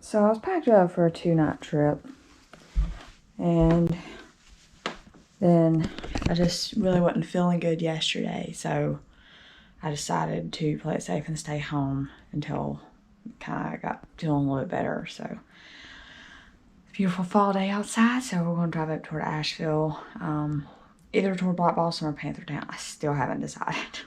So I was packed up for a 2-night trip, and then I just really wasn't feeling good yesterday, so I decided to play it safe and stay home until kind of got feeling a little bit better. So beautiful fall day outside, so we're going to drive up toward Asheville, either toward Black Balsam or Panthertown. I still haven't decided.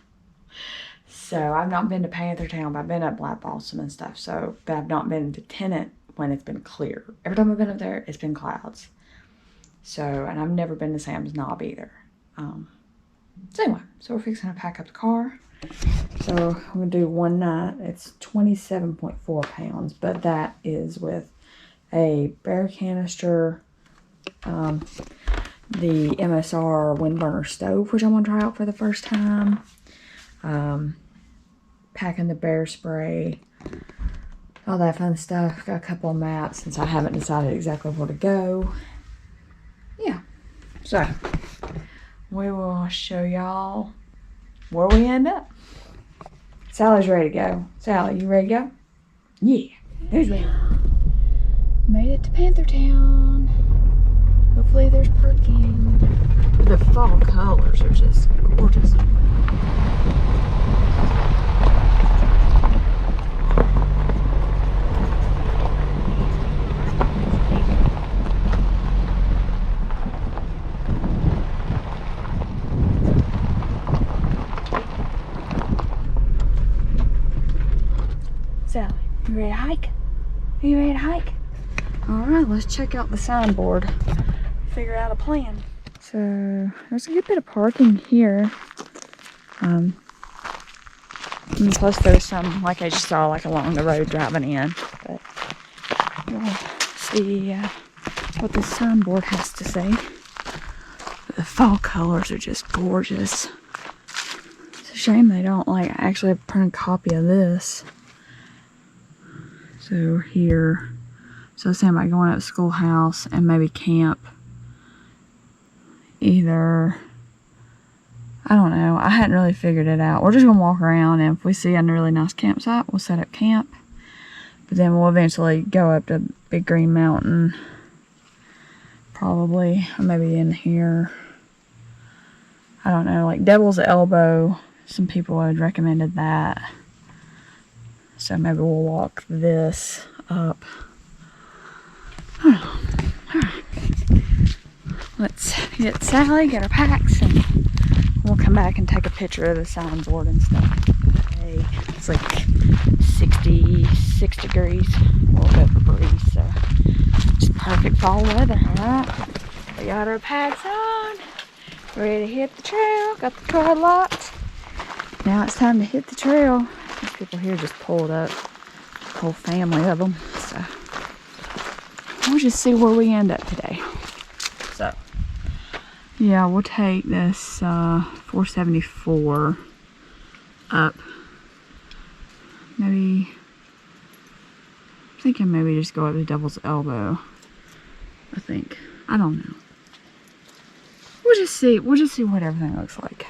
So I've not been to Panthertown, but I've been up Black Balsam and stuff. So, but I've not been to Tennant when it's been clear. Every time I've been up there, it's been clouds. So, and I've never been to Sam's Knob either. So anyway, so we're fixing to pack up the car. So I'm gonna do one night. It's 27.4 pounds, but that is with a bare canister, the MSR wind burner stove, which I'm gonna try out for the first time. Packing the bear spray, all that fun stuff. Got a couple of maps since I haven't decided exactly where to go. Yeah, so we will show y'all where we end up. Sally's ready to go. Sally, you ready to go? Yeah, there's me. Made it to Panthertown. Hopefully there's parking. The fall colors are just gorgeous. Sally, you ready to hike? Are you ready to hike? Alright, let's check out the signboard. Figure out a plan. So, there's a good bit of parking here. And plus there's some, like I just saw, like along the road driving in. But we'll see what this signboard has to say. The fall colors are just gorgeous. It's a shame they don't actually print a copy of this. So here, so it's saying about going up to schoolhouse and maybe camp. Either, I don't know, I hadn't really figured it out. We're just gonna walk around, and if we see a really nice campsite, we'll set up camp. But then we'll eventually go up to Big Green Mountain, probably, or maybe in here. I don't know, like Devil's Elbow, some people had recommended that. So maybe we'll walk this up. Alright. Let's get Sally, get her packs, and we'll come back and take a picture of the signboard and stuff. Today it's like 66 degrees, a little bit of a breeze, so just perfect fall weather, alright? We got our packs on, ready to hit the trail, got the car locked. Now it's time to hit the trail. These people here just pulled up, a whole family of them, so we'll just see where we end up today. So, yeah, we'll take this 474 up. Maybe, I'm thinking maybe just go up to Devil's Elbow. I think. I don't know. We'll just see what everything looks like.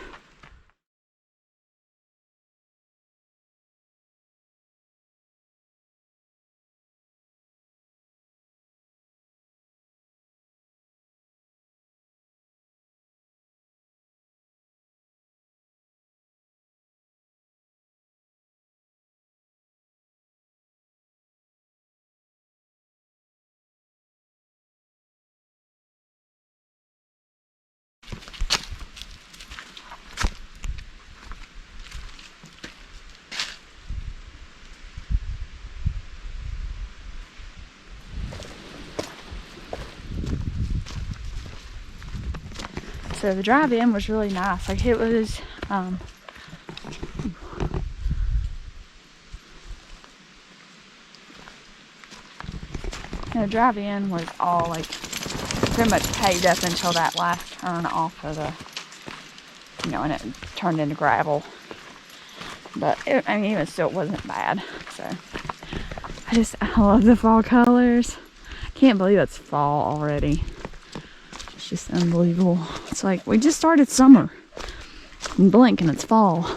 So the drive-in was really nice. Like it was, the drive-in was all like pretty much paved up until that last turn off of the, you know, and it turned into gravel. But it, I mean, even still, it wasn't bad. So I love the fall colors. I can't believe it's fall already. It's just unbelievable. It's like we just started summer. You blink and it's fall,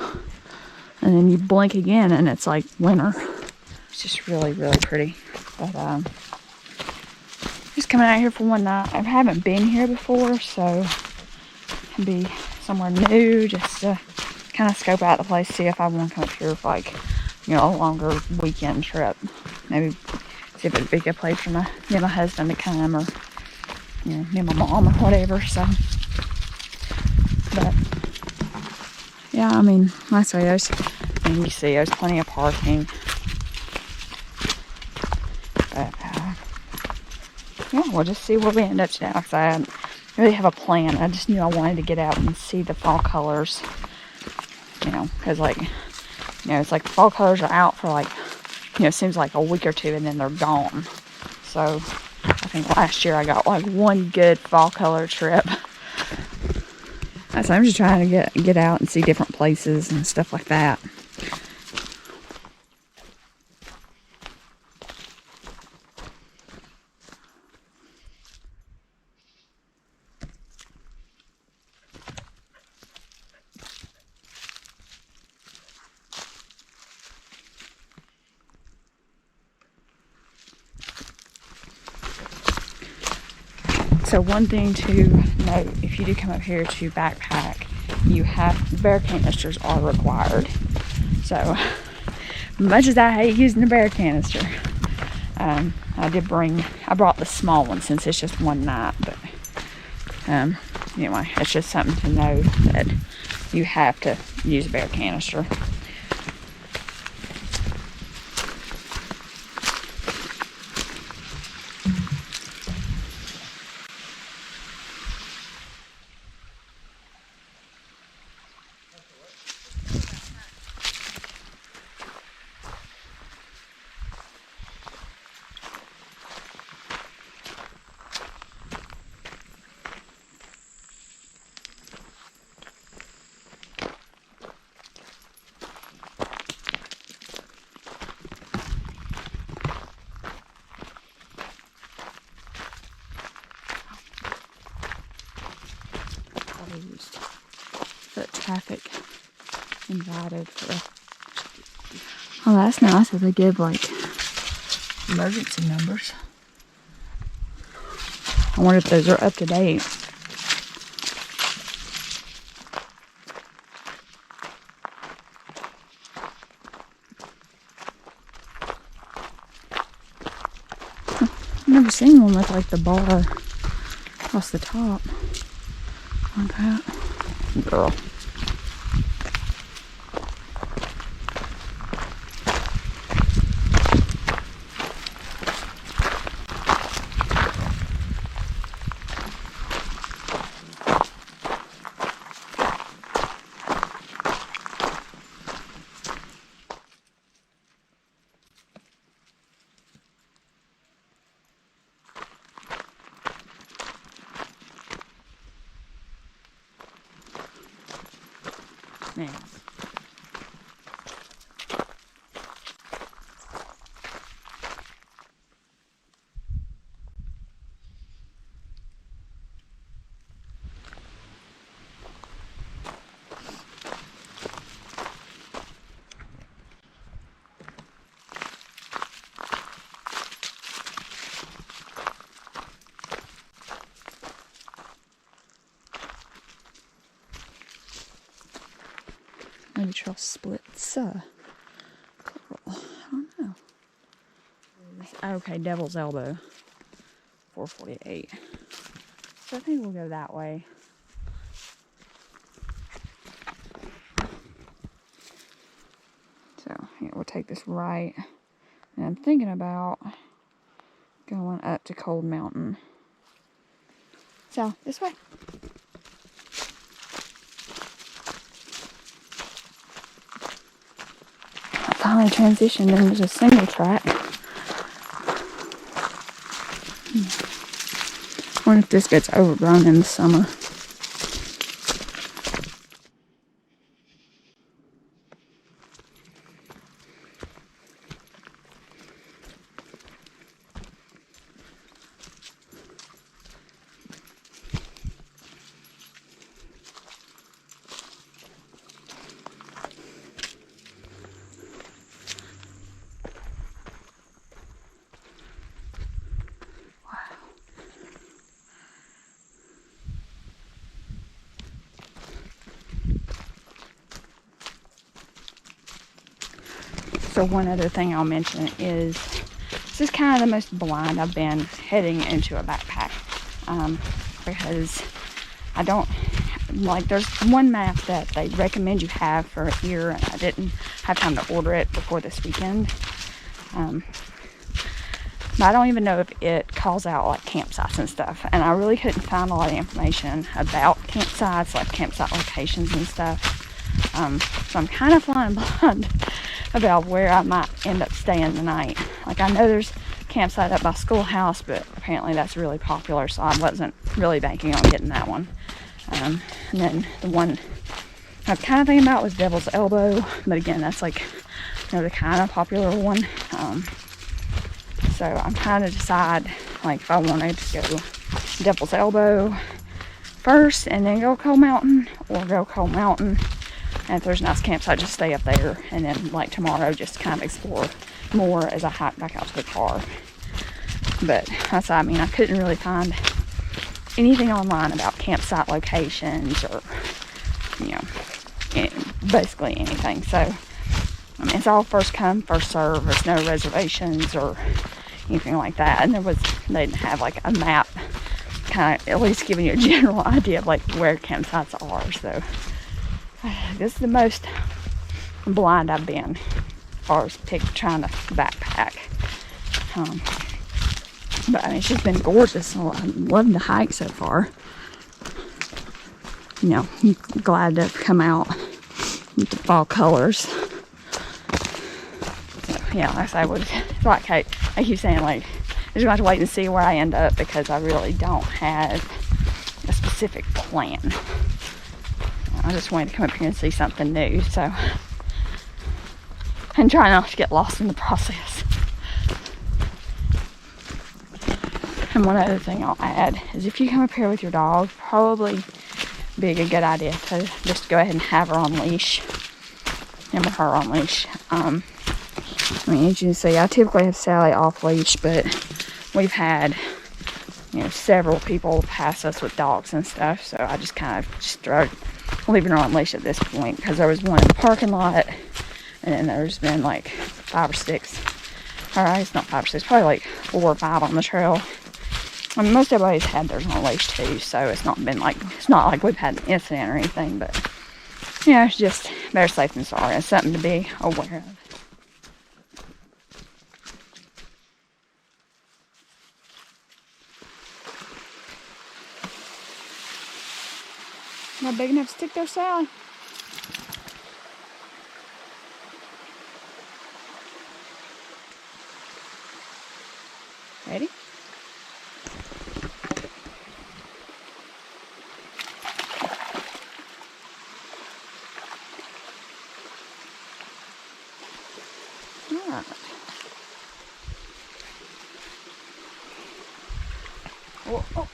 and then you blink again and it's like winter. It's just really, really pretty. But just coming out here for one night. I haven't been here before, so it'd be somewhere new, just to kind of scope out the place, see if I want to come up here for like, you know, a longer weekend trip. Maybe see if it'd be a good place for me and my husband to come, or, you know, me and my mom or whatever. So, but yeah, I mean, like I say, you see, there's plenty of parking. But yeah, we'll just see where we end up today. Like I said, I didn't really have a plan. I just knew I wanted to get out and see the fall colors. You know, because like, you know, it's like the fall colors are out for like, you know, it seems like a week or two and then they're gone. So I think last year I got like one good fall color trip. So I'm just trying to get out and see different places and stuff like that. So one thing to note, if you do come up here to backpack, you have, bear canisters are required. So much as I hate using the bear canister, I brought the small one since it's just one night, but anyway, it's just something to know that you have to use a bear canister. Foot traffic invited for. Oh, that's nice that they give like emergency numbers. I wonder if those are up to date. I've never seen one with like the bar across the top like that. Girl. Man. Maybe trail splits. Coral. I don't know. Okay, Devil's Elbow. 448. So I think we'll go that way. So yeah, we'll take this right. And I'm thinking about going up to Cold Mountain. So this way. I finally transitioned into a single track. I wonder if this gets overgrown in the summer. also one other thing I'll mention is this is kind of the most blind I've been heading into a backpack, because I don't, like, there's one map that they recommend you have for here, and I didn't have time to order it before this weekend. But I don't even know if it calls out like campsites and stuff, and I really couldn't find a lot of information about campsites, like campsite locations and stuff. So I'm kind of flying blind about where I might end up staying tonight. Like, I know there's a campsite up by schoolhouse, but apparently that's really popular, so I wasn't really banking on getting that one. And then the one I was kind of thinking about was Devil's Elbow, but again, that's like, you know, the kind of popular one. So I'm trying to decide, like, if I wanted to go Devil's Elbow first and then go Cold Mountain, or go Cold Mountain, and if there's a nice campsite, just stay up there, and then, like, tomorrow just kind of explore more as I hike back out to the car. But that's, I mean, I couldn't really find anything online about campsite locations, or, you know, basically anything. So, I mean, it's all first come, first serve. There's no reservations or anything like that. And they didn't have like a map, kind of at least giving you a general idea of like where campsites are. So this is the most blind I've been as far as trying to backpack. But I mean, it's just been gorgeous. I'm loving the hike so far. You know, glad to come out with the fall colors. Yeah, like I would, like I keep saying, like, I'm just going to have to wait and see where I end up, because I really don't have a specific plan. I just wanted to come up here and see something new, so, and try not to get lost in the process. And one other thing I'll add is, if you come up here with your dog, probably be a good idea to just go ahead and have her on leash, him or her on leash. I mean, as you can see, I typically have Sally off leash, but we've had, you know, several people pass us with dogs and stuff, so I just kind of just started leaving her on leash at this point, because there was one in the parking lot, and then there's been like 5 or 6, or it's not 5 or 6, probably like 4 or 5 on the trail. I mean, most everybody's had theirs on leash too, so it's not like we've had an incident or anything, but, you know, it's just better safe than sorry. It's something to be aware of. Not big enough to stick there, Sally. Ready? All right. Oh, oh, oh.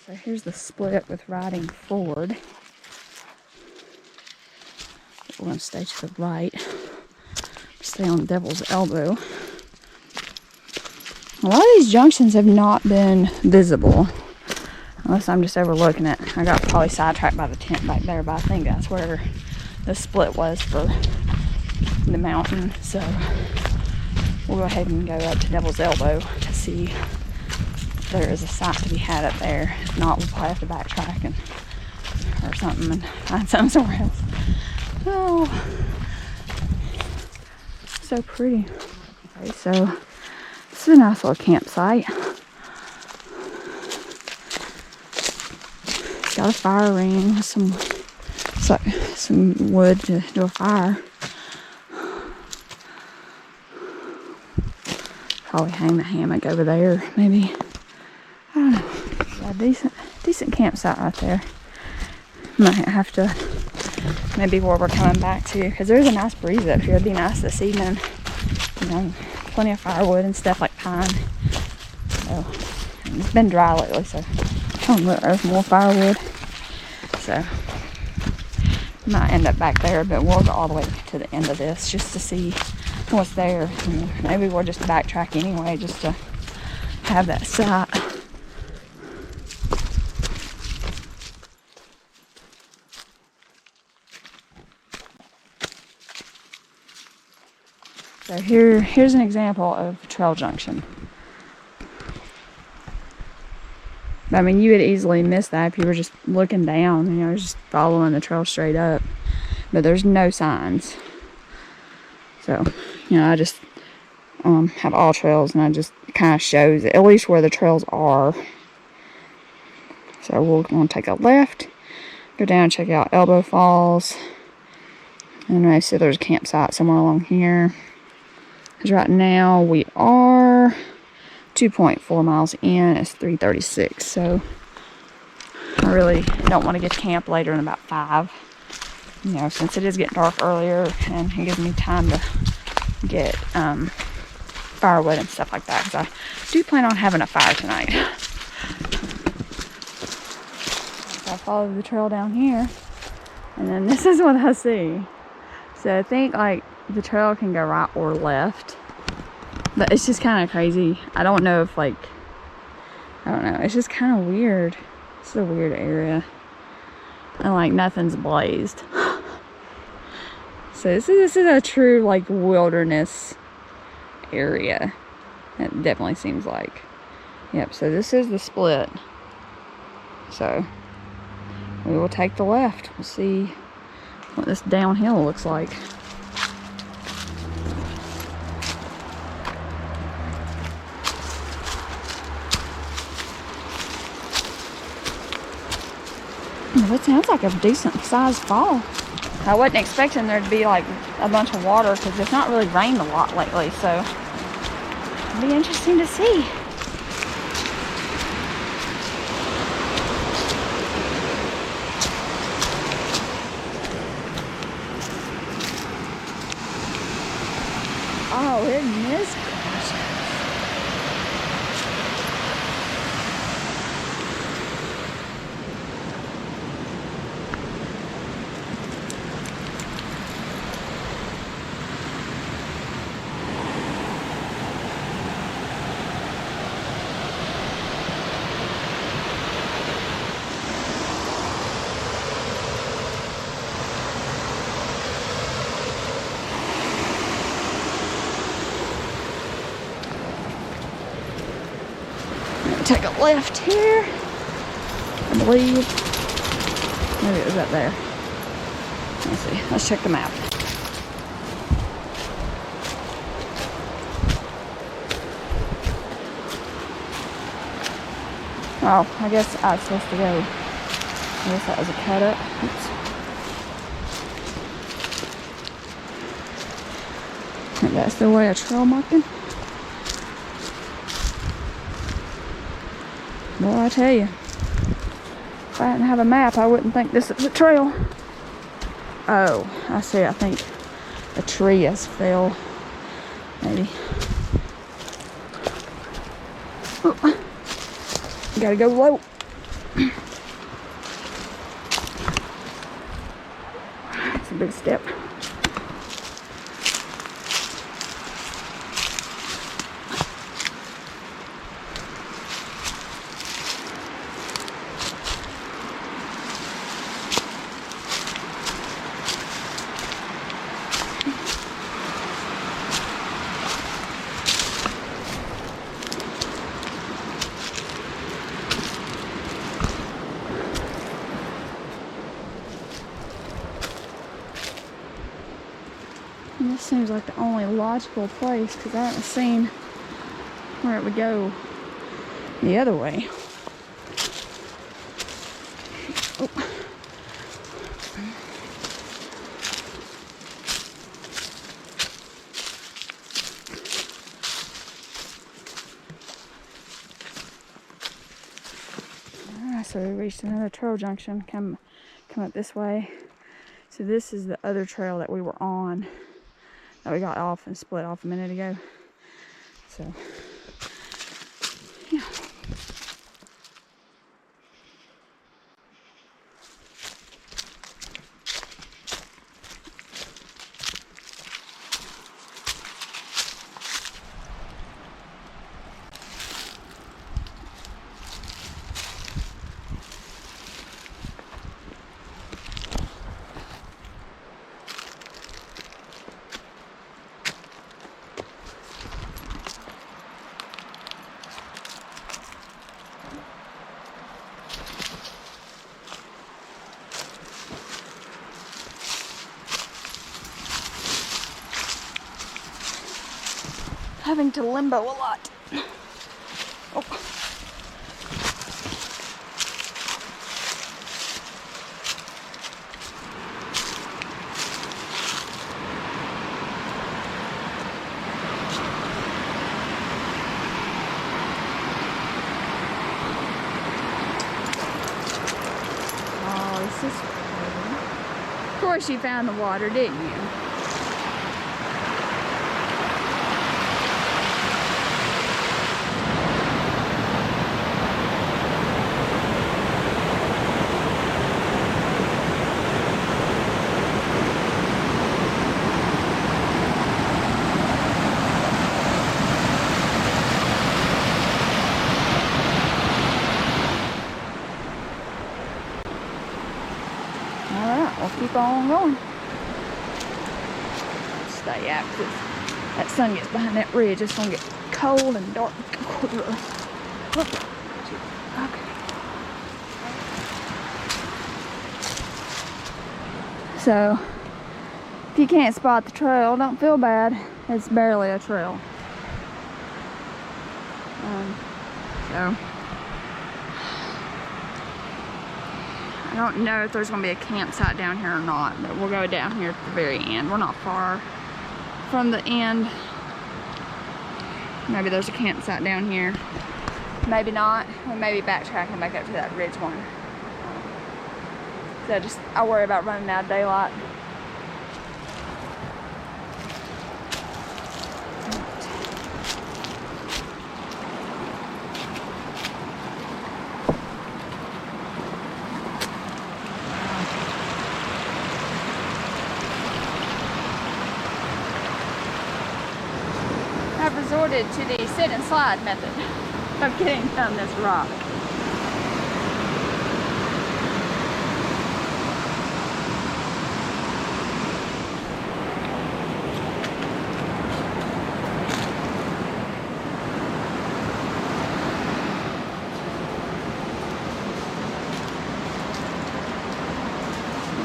So here's the split with riding forward. We're going to stay to the right. Stay on Devil's Elbow. A lot of these junctions have not been visible, unless I'm just overlooking it. I got probably sidetracked by the tent back there, but I think that's where the split was for the mountain. So we'll go ahead and go up to Devil's Elbow to see if there is a site to be had up there. If not, we'll probably have to backtrack or something and find something somewhere else. Oh, so pretty. Okay, so this is a nice little campsite. It's got a fire ring with some wood to do a fire. Probably hang the hammock over there, maybe. I don't know. Yeah, decent campsite right there. Might have to, maybe where we're coming back to, because there's a nice breeze up here. It'd be nice this evening. You know, plenty of firewood and stuff like pine. So, it's been dry lately, so oh look, there's more firewood. So, might end up back there, but we'll go all the way to the end of this just to see what's there. And maybe we'll just backtrack anyway, just to have that sight. So here's an example of a trail junction. I mean, you would easily miss that if you were just looking down, you know, just following the trail straight up. But there's no signs. So, you know, I just have all trails, and I just kind of shows at least where the trails are. So we're going to take a left, go down and check out Elbow Falls. And I see there's a campsite somewhere along here. Because right now we are 2.4 miles in. It's 3:36. So I really don't want to get to camp later than about 5. You know, since it is getting dark earlier, and it gives me time to get firewood and stuff like that, because I do plan on having a fire tonight. So I follow the trail down here, and then this is what I see. So I think like the trail can go right or left, but it's just kind of crazy. I don't know if like, I don't know, it's just kind of weird. It's a weird area, and like nothing's blazed. So this is a true like wilderness area. It definitely seems like. Yep, so this is the split. So we will take the left. We'll see what this downhill looks like. Well, it sounds like a decent sized fall. I wasn't expecting there to be like a bunch of water, because it's not really rained a lot lately, so it'll be interesting to see. Oh, isn't this gorgeous? Take a left here, I believe. Maybe it was up there. Let's see. Let's check the map. Oh, I guess I was supposed to go. I guess that was a cut up. Oops. And that's the way of trail marking. Well, I tell you, if I didn't have a map, I wouldn't think this is a trail. Oh, I see. I think a tree has fell. Maybe. Oh, gotta go low. It's a big step. And this seems like the only logical place, because I haven't seen where it would go the other way. Oh. Alright, so we reached another trail junction. Come up this way. So this is the other trail that we were on, that we got off and split off a minute ago. So, yeah. having to limbo a lot. Oh. Of course you found the water, didn't you? Keep on going. Stay out because that sun gets behind that ridge. It's gonna get cold and dark. Okay. So, if you can't spot the trail, don't feel bad. It's barely a trail. So. I don't know if there's going to be a campsite down here or not, but we'll go down here at the very end. We're not far from the end. Maybe there's a campsite down here. Maybe not. We maybe backtrack and back up to that ridge one. So I worry about running out of daylight. I've resorted to the sit and slide method of getting down this rock.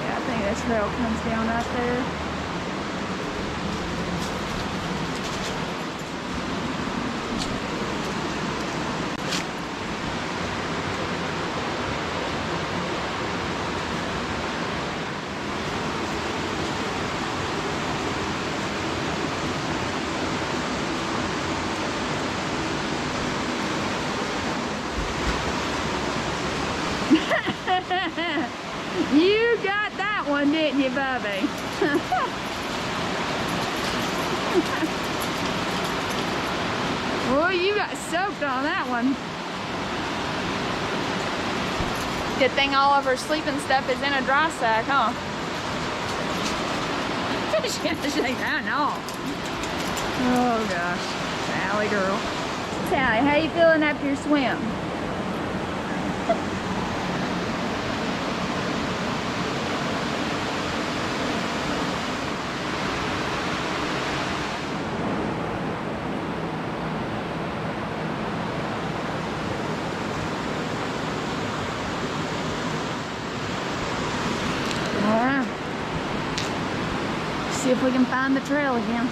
Yeah, I think this trail comes down right there. You got that one, didn't you, Bubby? Well, you got soaked on that one. Good thing all of her sleeping stuff is in a dry sack, huh? She had to shake that off. Oh gosh, Sally girl. Sally, how you feeling after your swim? See if we can find the trail again.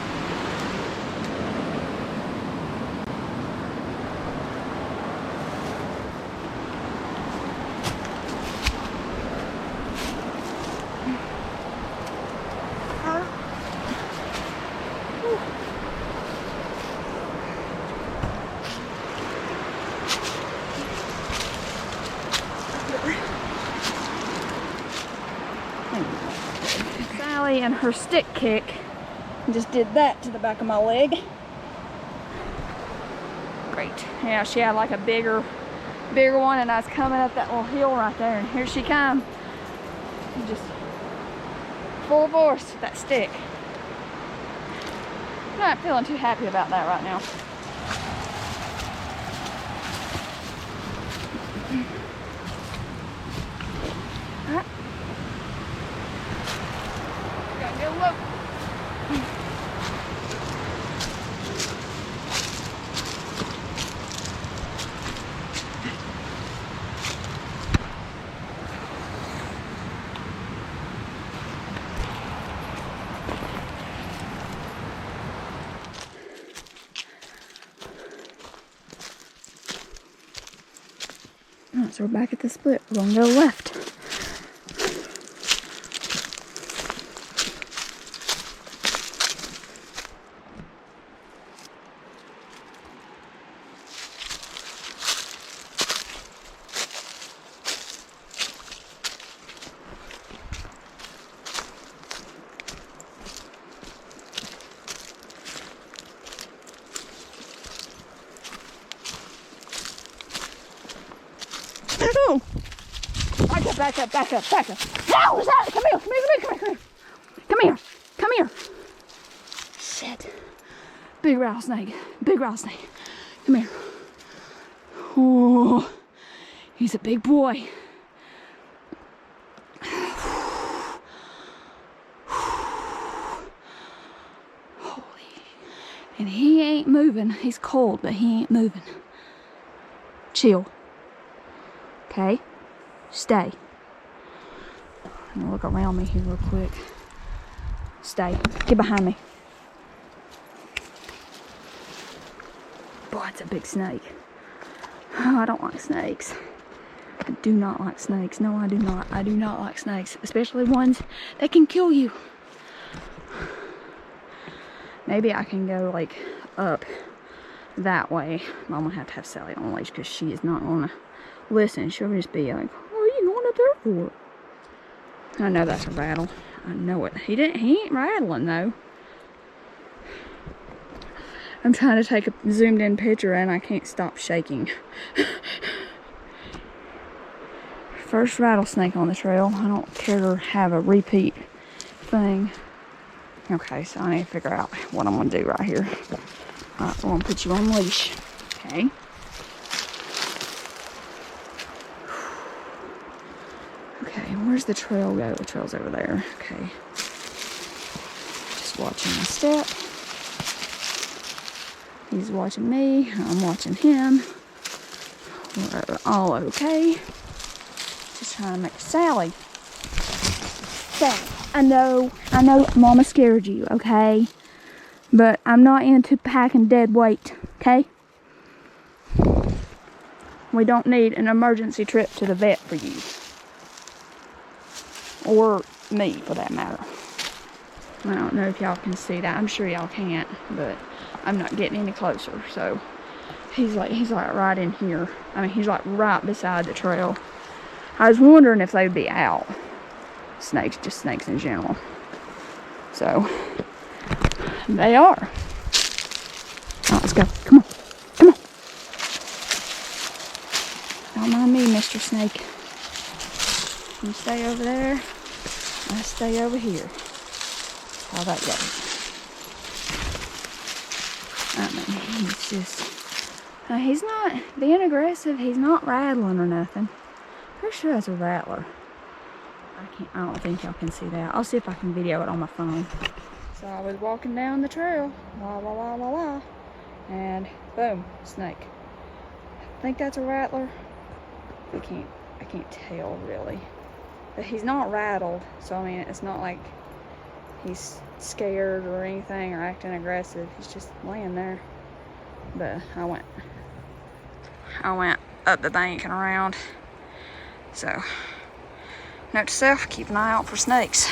Sally and her stick kick just did that to the back of my leg. Great. Yeah, she had like a bigger one, and I was coming up that little hill right there, and here she come. Just full force with that stick. I'm not feeling too happy about that right now. Look. So we're back at the split. We're gonna go left. Back up. How was that? Come here. Come here. Shit. Big rattlesnake. Come here. Oh, he's a big boy. Holy. And he ain't moving. He's cold, but he ain't moving. Chill. Okay? Stay. I'm gonna look around me here real quick. Stay. Get behind me. Boy, it's a big snake. Oh, I don't like snakes. I do not like snakes. No, I do not. I do not like snakes. Especially ones that can kill you. Maybe I can go like up that way. I'm gonna have Sally on a leash because she is not gonna listen. She'll just be like, what are you going up there for? I know that's a rattle. I know it. He ain't rattling though. I'm trying to take a zoomed in picture and I can't stop shaking. First rattlesnake on the trail. I don't care to have a repeat thing. Okay, so I need to figure out what I'm gonna do right here. Alright, we're gonna put you on leash. Okay. Where's the trail go? The trail's over there. Okay. Just watching my step. He's watching me. I'm watching him. We're all okay. Just trying to make Sally. I know Mama scared you, okay? But I'm not into packing dead weight, okay? We don't need an emergency trip to the vet for you. Or me, for that matter. I don't know if y'all can see that. I'm sure y'all can't, but I'm not getting any closer. So he's like right in here. I mean, he's like right beside the trail. I was wondering if they'd be out. Snakes, just snakes in general. So they are. All right, let's go. Come on. Don't mind me, Mr. Snake. You stay over there. I stay over here. How that goes. I mean, he's just... he's not being aggressive. He's not rattling or nothing. Pretty sure that's a rattler. I don't think y'all can see that. I'll see if I can video it on my phone. So I was walking down the trail. And boom, snake. I think that's a rattler. I can't tell really. But he's not rattled, so I mean, it's not like he's scared or anything or acting aggressive. He's just laying there. But I went up the bank and around. So, note to self, keep an eye out for snakes.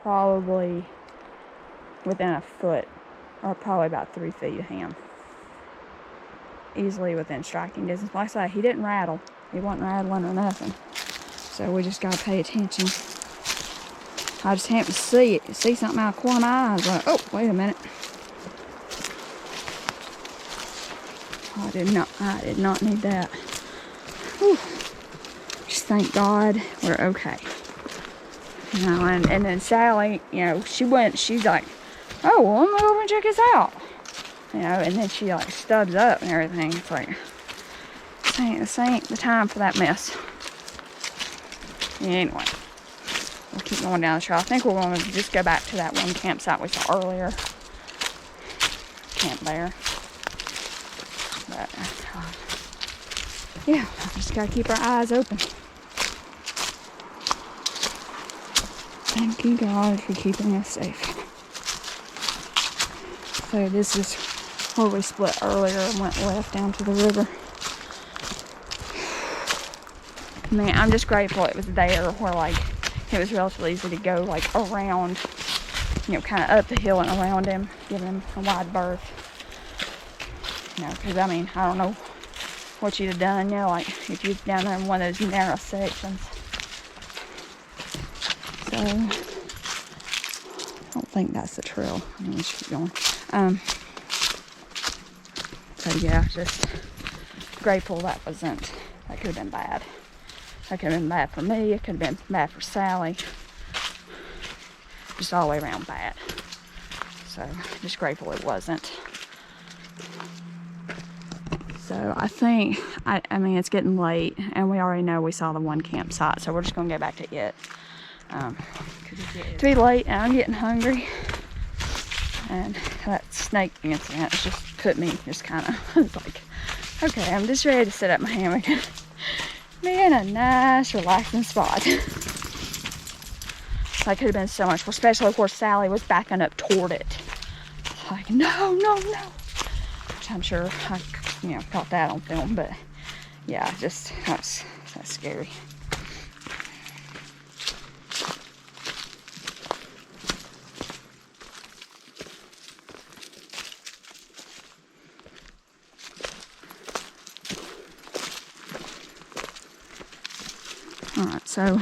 Probably within a foot, or probably about 3 feet of him. Easily within striking distance. Like I said, he didn't rattle. He wasn't rattling or nothing. So we just gotta pay attention. I just happened to see something out of the corner of my eye. I was like, oh, wait a minute. I did not need that. Whew. Just thank God we're okay. You know, and then Sally, you know, she's like, oh, well, I'm gonna go over and check this out. You know, and then she like stubs up and everything. It's like, this ain't the time for that mess. Yeah, anyway, we'll keep going down the trail. I think we're going to just go back to that one campsite we saw earlier. Camp there. But, yeah, just gotta keep our eyes open. Thank you, God, for keeping us safe. So this is where we split earlier and went left down to the river. Man, I'm just grateful it was there where like it was relatively easy to go like around, you know, kind of up the hill and around him, giving him a wide berth. You know, because I mean, I don't know what you'd have done, you know, like if you're down there in one of those narrow sections. So I don't think that's the trail. I mean, we should keep going. So yeah, just grateful that could have been bad. That could have been bad for me. It could have been bad for Sally. Just all the way around bad. So just grateful it wasn't. So I think, I mean, it's getting late and we already know we saw the one campsite. So we're just going to go back to it. To be late and I'm getting hungry. And that snake incident just put me just kind of, I was like, okay, I'm just ready to set up my hammock and be in a nice relaxing spot. That could have been so much more, especially of course Sally was backing up toward it. Like, no, no, no. Which I'm sure I, you know, caught that on film, but yeah, just, that's scary. Alright, so I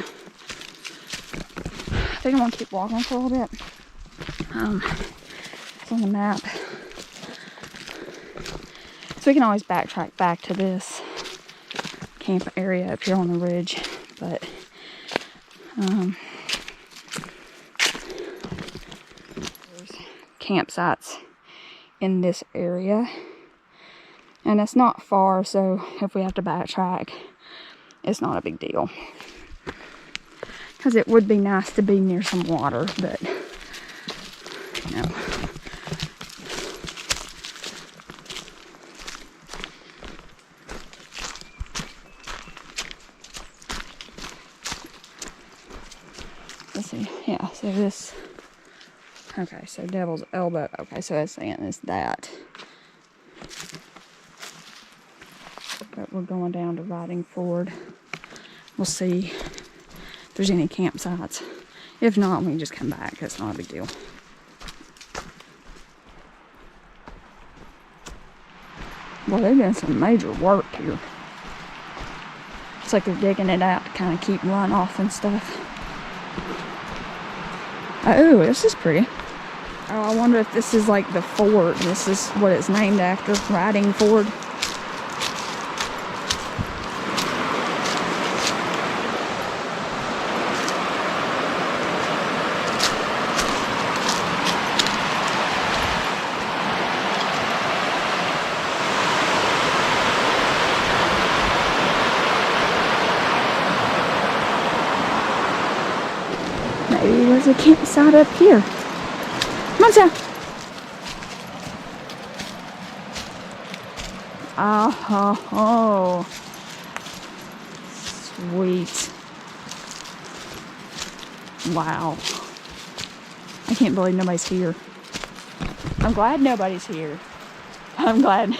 think I'm gonna keep walking for a little bit. It's on the map. So we can always backtrack back to this camp area up here on the ridge, but there's campsites in this area. And it's not far, so if we have to backtrack, it's not a big deal. Because it would be nice to be near some water, but, you know. Let's see, yeah, so this, okay, so Devil's Elbow, okay, so that's saying is that. But we're going down to Riding Ford. We'll see if there's any campsites. If not, we can just come back. That's not a big deal. Well, they're doing some major work here. It's like they're digging it out to kind of keep runoff and stuff. Oh, this is pretty. Oh, I wonder if this is like the ford. This is what it's named after, Riding Ford. Maybe there's a campsite up here. Come on, Sam. Oh, sweet. Wow. I can't believe nobody's here. I'm glad nobody's here. I'm glad.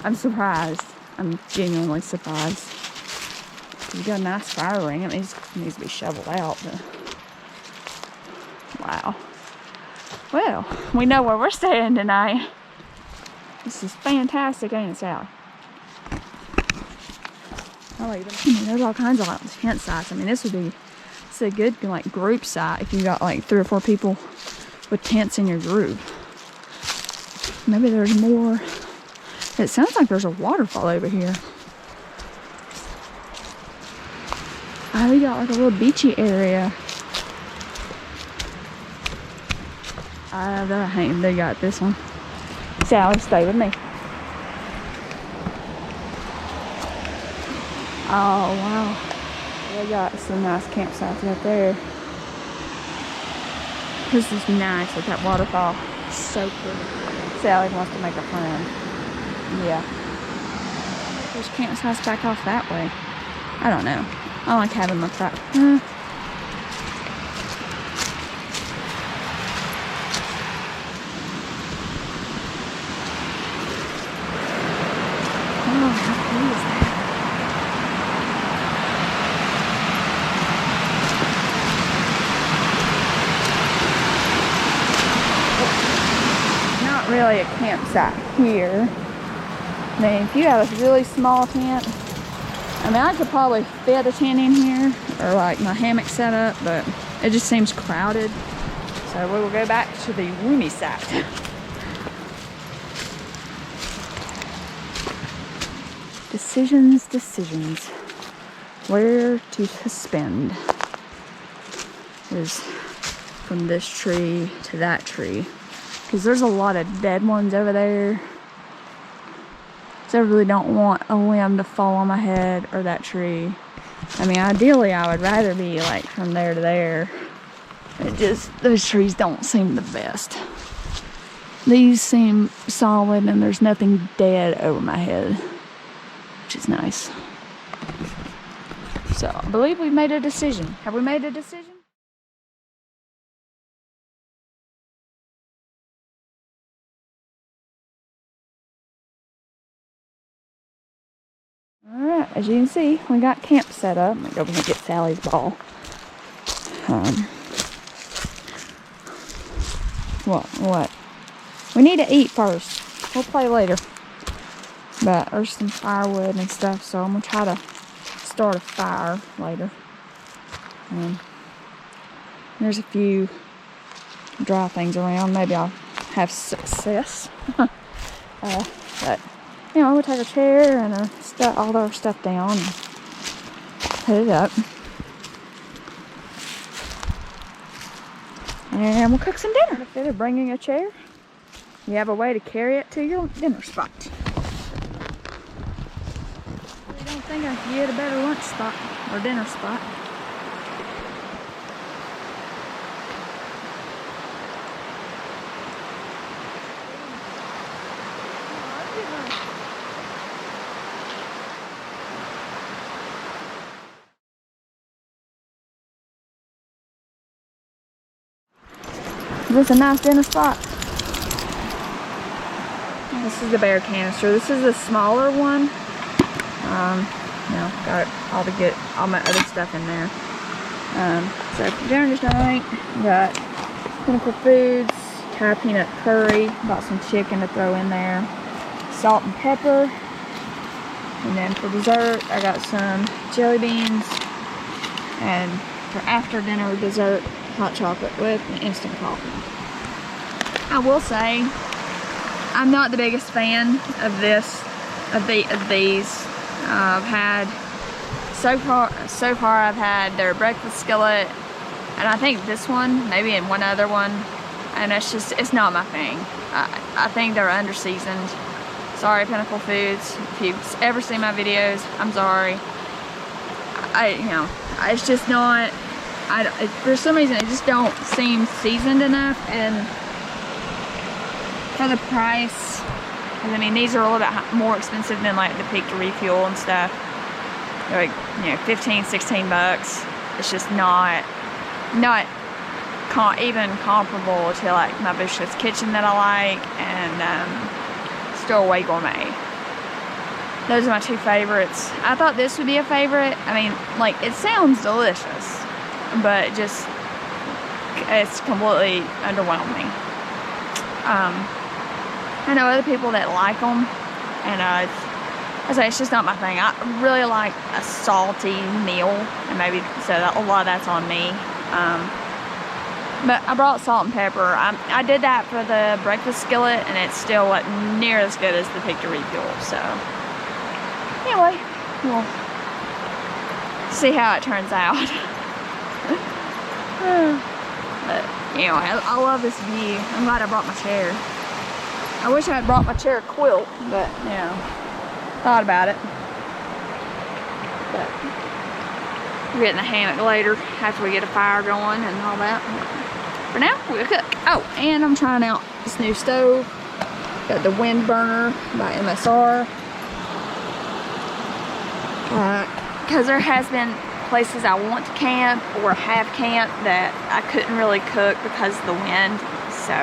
I'm surprised. I'm genuinely surprised. You got a nice fire ring. It needs to be shoveled out. But wow. Well, we know where we're staying tonight. This is fantastic, ain't it, Sally? There's all kinds of like tent sites. I mean, this is a good like group site if you got like 3 or 4 people with tents in your group. Maybe there's more. It sounds like there's a waterfall over here. Oh, we got like a little beachy area. They got this one. Sally, stay with me. Oh, wow. They got some nice campsites out there. This is nice with that waterfall. So pretty. Sally wants to make a friend. Yeah. There's campsites back off that way. I don't know. I like having my private. Oh, how cool is that? Not really a campsite here. I mean, if you have a really small tent, I mean, I could probably fit a tent in here, or like my hammock set up, but it just seems crowded. So we will go back to the roomy site. Decisions, decisions. Where to suspend is from this tree to that tree. Because there's a lot of dead ones over there. So I really don't want a limb to fall on my head or that tree. I mean, ideally I would rather be like from there to there. It just, those trees don't seem the best. These seem solid and there's nothing dead over my head, which is nice. So I believe we've made a decision. Have we made a decision? Alright, as you can see, we got camp set up. I'm gonna go over and get Sally's ball. What? We need to eat first. We'll play later. But there's some firewood and stuff, so I'm gonna try to start a fire later. There's a few dry things around. Maybe I'll have success. But you know, we'll take a chair and all our stuff down and put it up. And we'll cook some dinner. Instead of bringing a chair, you have a way to carry it to your dinner spot. I don't think I could get a better lunch spot or dinner spot. This is a nice dinner spot. This is the bear canister. This is a smaller one. Got all my other stuff in there. So for dinner tonight, got Pinnacle Foods, Thai peanut curry. Bought some chicken to throw in there. Salt and pepper. And then for dessert, I got some jelly beans. And for after dinner dessert, hot chocolate with an instant coffee. I will say, I'm not the biggest fan of these. I've had so far I've had their breakfast skillet, and I think this one, maybe in one other one, and it's not my thing. I think they're under seasoned. Sorry, Pinnacle Foods, if you've ever seen my videos, I'm sorry. It's just not. For some reason, it just don't seem seasoned enough, and for the price, I mean, these are a little bit more expensive than like the Pick to Refuel and stuff. They're like, 15, 16 bucks. It's just not even comparable to like my Bush's Kitchen that I like, and Stowaway Gourmet. Those are my two favorites. I thought this would be a favorite. I mean, like, it sounds delicious, but it's completely underwhelming. I know other people that like them, and I say it's just not my thing. I really like a salty meal, and maybe so a lot of that's on me. But I brought salt and pepper. I did that for the breakfast skillet, and it still wasn't near as good as the Pick to Refuel. So anyway, we'll see how it turns out. But anyway, I love this view. I'm glad I brought my chair. I wish I had brought my chair quilt, but thought about it. But we'll get in the hammock later after we get a fire going and all that. For now, we'll cook. Oh, and I'm trying out this new stove. Got the Wind Burner by MSR. Because there has been places I want to camp or have camped that I couldn't really cook because of the wind. So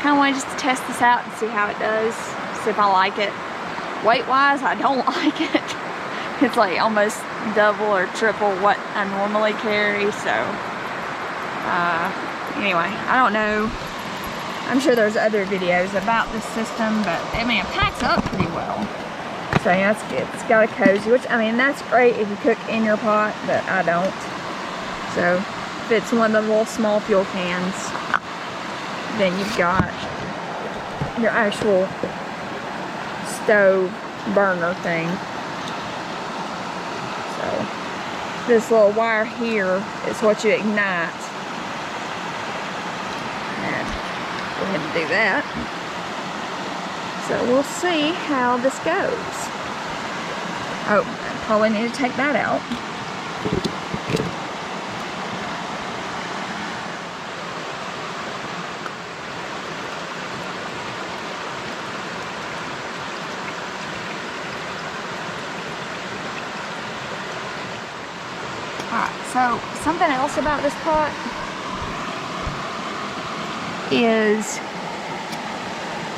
kind of wanted just to test this out and see how it does, see if I like it. Weight wise, I don't like it. It's like almost double or triple what I normally carry. So anyway, I don't know. I'm sure there's other videos about this system, but I mean, it packs up pretty well. So yeah, it's good. It's got a cozy, which I mean, that's great if you cook in your pot, but I don't. So if it's one of the little small fuel cans, then you've got your actual stove burner thing. So this little wire here is what you ignite. And go ahead and do that. So we'll see how this goes. Oh, I probably need to take that out. Alright, so something else about this pot is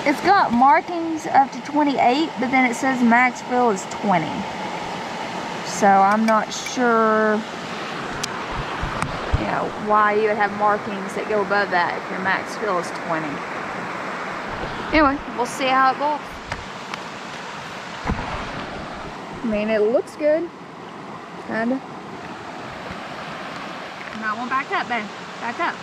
it's got markings up to 28, but then it says max fill is 20. So I'm not sure, you know, why you would have markings that go above that if your max fill is 20. Anyway, we'll see how it goes. I mean, it looks good, kinda. Now I won't back up, babe. Back up.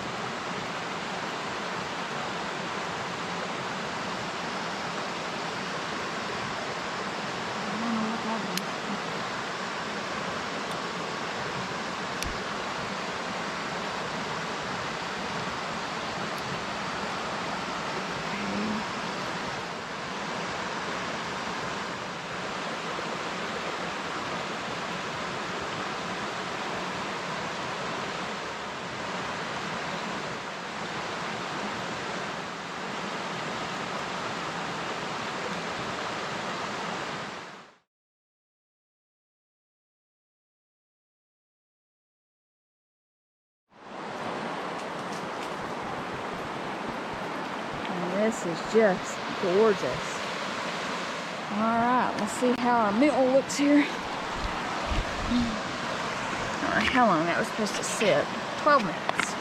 This is just gorgeous. Alright, let's see how our meal looks here. I don't know how long that was supposed to sit. 12 minutes.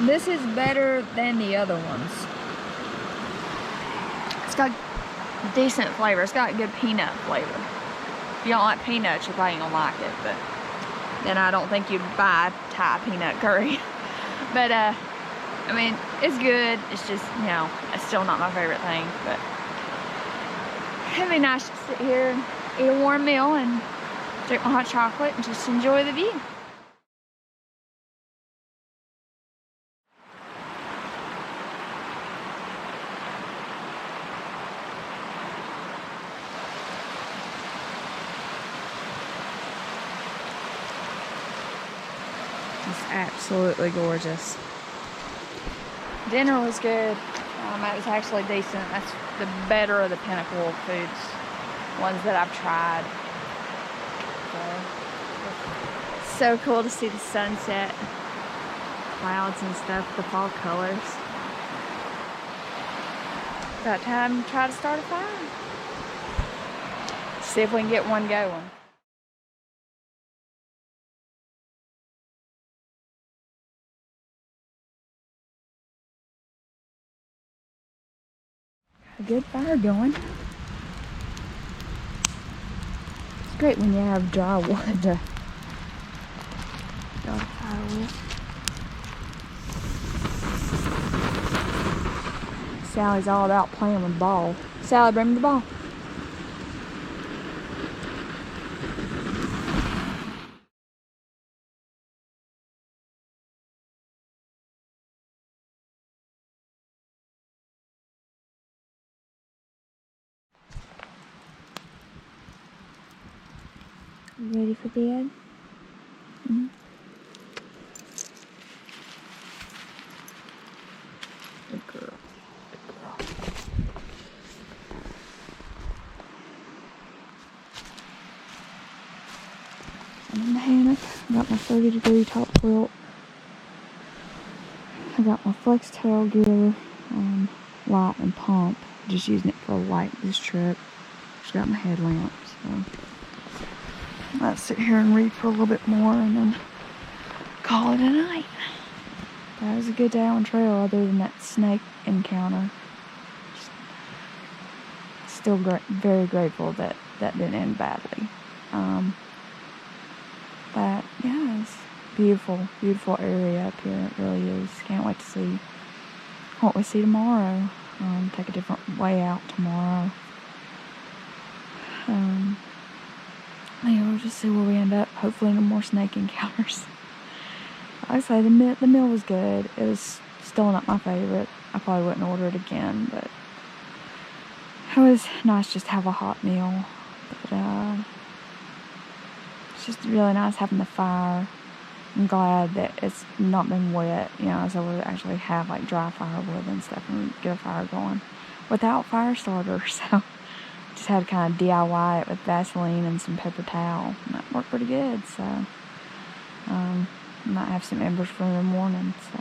This is better than the other ones. It's got decent flavor. It's got good peanut flavor. If you don't like peanuts, you probably don't like it, but then I don't think you'd buy Thai peanut curry. But I mean, it's good. It's just, you know, it's still not my favorite thing, but it'd be nice to sit here and eat a warm meal and drink my hot chocolate and just enjoy the view. It's absolutely gorgeous. Dinner was good. It was actually decent. That's the better of the Pinnacle foods, ones that I've tried. So cool to see the sunset, clouds and stuff, the fall colors. About time to try to start a fire. See if we can get one going. A good fire going. It's great when you have dry wood to start a fire with. Sally's all about playing with the ball. Sally, bring me the ball. You ready for bed? Mm-hmm. I'm in the hammock. I got my 30-degree top quilt. I got my flex tail gear, light and pump. Just using it for a light this trip. Just got my headlamp, so let's sit here and read for a little bit more and then call it a night. That was a good day on trail other than that snake encounter. Still very grateful that that didn't end badly. But yeah, it's beautiful, beautiful area up here. It really is. Can't wait to see what we see tomorrow. Take a different way out tomorrow. Yeah, we'll just see where we end up. Hopefully no more snake encounters. Like I say, the meal was good. It was still not my favorite. I probably wouldn't order it again, but it was nice just to have a hot meal. But it's just really nice having the fire. I'm glad that it's not been wet, you know, so we'll actually have like dry firewood and stuff and get a fire going without fire starter. So just had to kind of DIY it with Vaseline and some paper towel, and that worked pretty good. So might have some embers for in the morning. So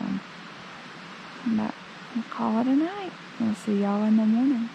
but we'll call it a night. We'll see y'all in the morning.